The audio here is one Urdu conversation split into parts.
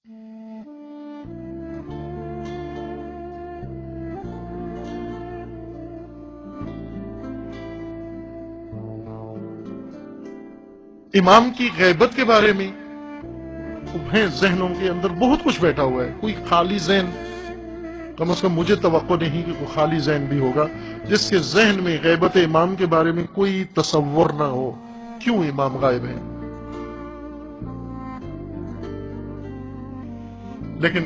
امام کی غیبت کے بارے میں ہیں ذہنوں کے اندر بہت کچھ بیٹھا ہوا ہے. کوئی خالی ذہن کم از کم مجھے توقع نہیں کہ کوئی خالی ذہن بھی ہوگا جس کے ذہن میں غیبت امام کے بارے میں کوئی تصور نہ ہو. کیوں امام غائب ہیں؟ لیکن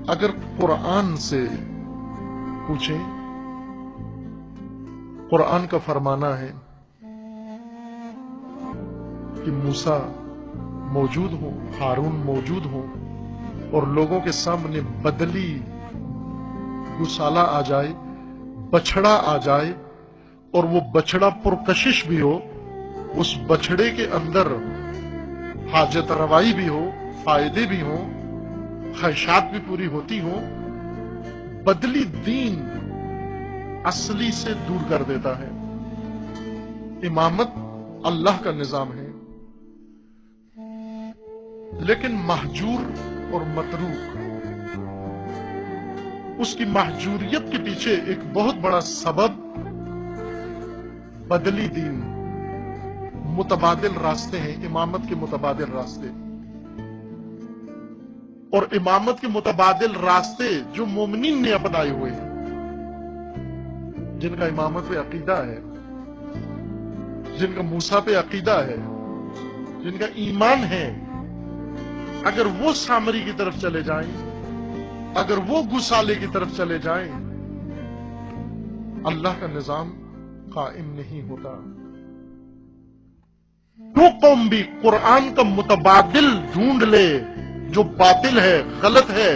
اگر قرآن سے پوچھیں، قرآن کا فرمانا ہے کہ موسیٰ موجود ہوں، ہارون موجود ہوں اور لوگوں کے سامنے بدلی گسالہ آ جائے، بچڑا آ جائے اور وہ بچڑا پرکشش بھی ہو، اس بچڑے کے اندر حاجت روائی بھی ہو، فائدے بھی ہوں، خواہشات بھی پوری ہوتی ہوں، بدلی دین اصلی سے دور کر دیتا ہے. امامت اللہ کا نظام ہے، لیکن محجور اور متروک، اس کی محجوریت کے پیچھے ایک بہت بڑا سبب بدلی دین، متبادل راستے ہیں. امامت کے متبادل راستے، اور امامت کے متبادل راستے جو مومنین نے اپنائے ہوئے ہیں، جن کا امامت پہ عقیدہ ہے، جن کا موسیٰ پہ عقیدہ ہے، جن کا ایمان ہے، اگر وہ سامری کی طرف چلے جائیں، اگر وہ گسالے کی طرف چلے جائیں، اللہ کا نظام قائم نہیں ہوتا. جو قوم بھی قرآن کا متبادل ڈھونڈ لے جو باطل ہے، غلط ہے،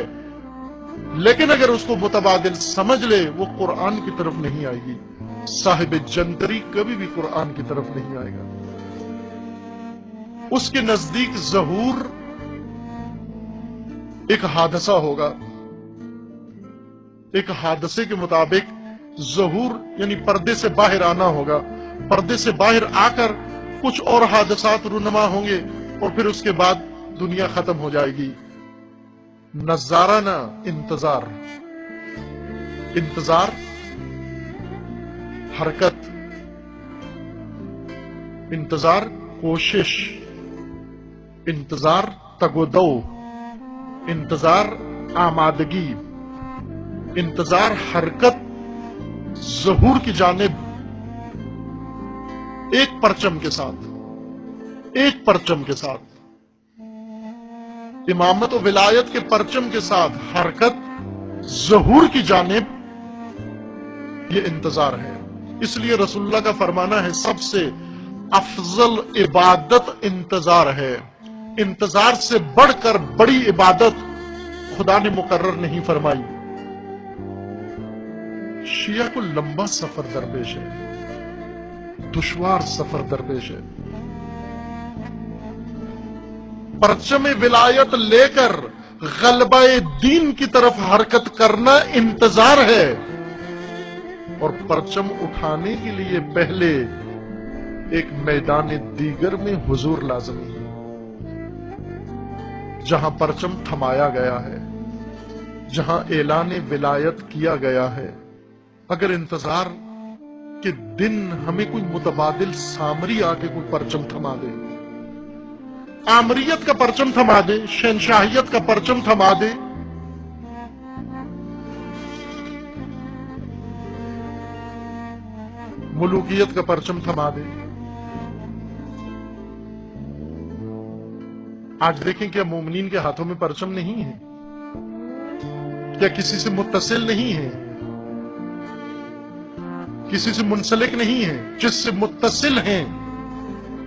لیکن اگر اس کو متبادل سمجھ لے، وہ قرآن کی طرف نہیں آئے گی. صاحب جنتری کبھی بھی قرآن کی طرف نہیں آئے گا. اس کے نزدیک ظہور ایک حادثہ ہوگا. ایک حادثے کے مطابق ظہور یعنی پردے سے باہر آنا ہوگا. پردے سے باہر آ کر کچھ اور حادثات رونما ہوں گے اور پھر اس کے بعد دنیا ختم ہو جائے گی. نظارہ نہ انتظار، انتظار حرکت، انتظار کوشش، انتظار تگودو، انتظار آمادگی، انتظار حرکت ظہور کی جانب ایک پرچم کے ساتھ، ایک پرچم کے ساتھ، امامت و ولایت کے پرچم کے ساتھ حرکت ظہور کی جانب، یہ انتظار ہے. اس لیے رسول اللہ کا فرمانا ہے سب سے افضل عبادت انتظار ہے. انتظار سے بڑھ کر بڑی عبادت خدا نے مقرر نہیں فرمائی. شیعہ کو لمبا سفر درپیش ہے، دشوار سفر درپیش ہے. پرچم ولایت لے کر غلبہ دین کی طرف حرکت کرنا انتظار ہے، اور پرچم اٹھانے کے لیے پہلے ایک میدان دیگر میں حضور لازمی ہے، جہاں پرچم تھمایا گیا ہے، جہاں اعلان ولایت کیا گیا ہے. اگر انتظار کے دن ہمیں کوئی متبادل سامری آ کے کوئی پرچم تھما دے، آمریت کا پرچم تھما دے، شہنشاہیت کا پرچم تھما دے، ملوکیت کا پرچم تھما دے. آج دیکھیں کیا مومنین کے ہاتھوں میں پرچم نہیں ہے؟ کیا کسی سے متصل نہیں ہے؟ کسی سے منسلک نہیں ہے؟ جس سے متصل ہیں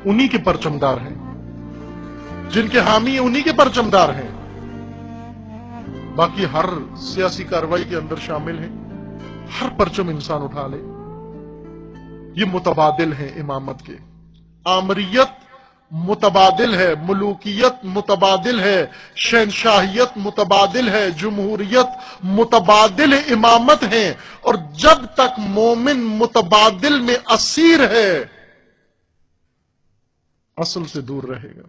انہی کے پرچمدار ہیں، جن کے حامی ہیں انہی کے پرچمدار ہیں. باقی ہر سیاسی کارروائی کے اندر شامل ہیں، ہر پرچم انسان اٹھا لے. یہ متبادل ہیں امامت کے. آمریت متبادل ہے، ملوکیت متبادل ہے، شہنشاہیت متبادل ہے، جمہوریت متبادل امامت ہیں. اور جب تک مومن متبادل میں اسیر ہے، اصل سے دور رہے گا.